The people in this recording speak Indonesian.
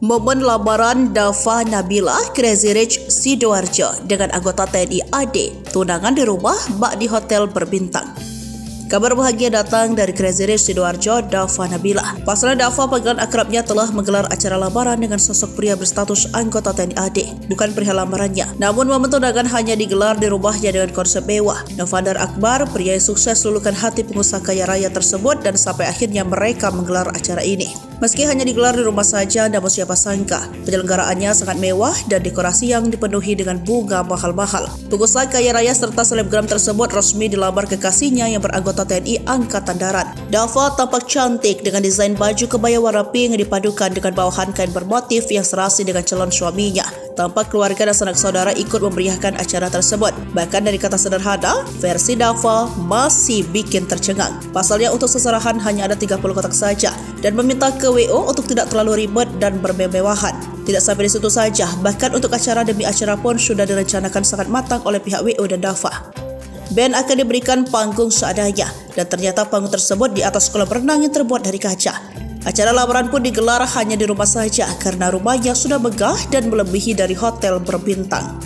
Momen lamaran Dafa Nabila Crazy Rich Sidoarjo dengan anggota TNI AD, tunangan di rumah bak di hotel berbintang. Kabar bahagia datang dari Crazy Rich Sidoarjo, Dafa Nabila. Pasalnya Dafa, panggilan akrabnya, telah menggelar acara lamaran dengan sosok pria berstatus anggota TNI AD. Bukan perihal lamarannya, namun momen tunangan hanya digelar di rumahnya dengan konsep mewah. Novander Akbar, pria yang sukses lulukan hati pengusaha kaya raya tersebut, dan sampai akhirnya mereka menggelar acara ini. Meski hanya digelar di rumah saja, namun siapa sangka penyelenggaraannya sangat mewah dan dekorasi yang dipenuhi dengan bunga mahal-mahal. Pengusaha kaya raya serta selebgram tersebut resmi dilamar kekasihnya yang beranggota TNI Angkatan Darat. Dafa tampak cantik dengan desain baju kebaya warna pink yang dipadukan dengan bawahan kain bermotif yang serasi dengan calon suaminya. Tampak keluarga dan sanak saudara ikut memeriahkan acara tersebut. Bahkan dari kata sederhana, versi Dafa masih bikin tercengang. Pasalnya untuk seserahan hanya ada 30 kotak saja dan meminta ke WO untuk tidak terlalu ribet dan bermewahan. Tidak sampai di situ saja, bahkan untuk acara demi acara pun sudah direncanakan sangat matang oleh pihak WO dan Dafa. Band akan diberikan panggung seadanya, dan ternyata panggung tersebut di atas kolam renang yang terbuat dari kaca. Acara lamaran pun digelar hanya di rumah saja karena rumahnya sudah megah dan melebihi dari hotel berbintang.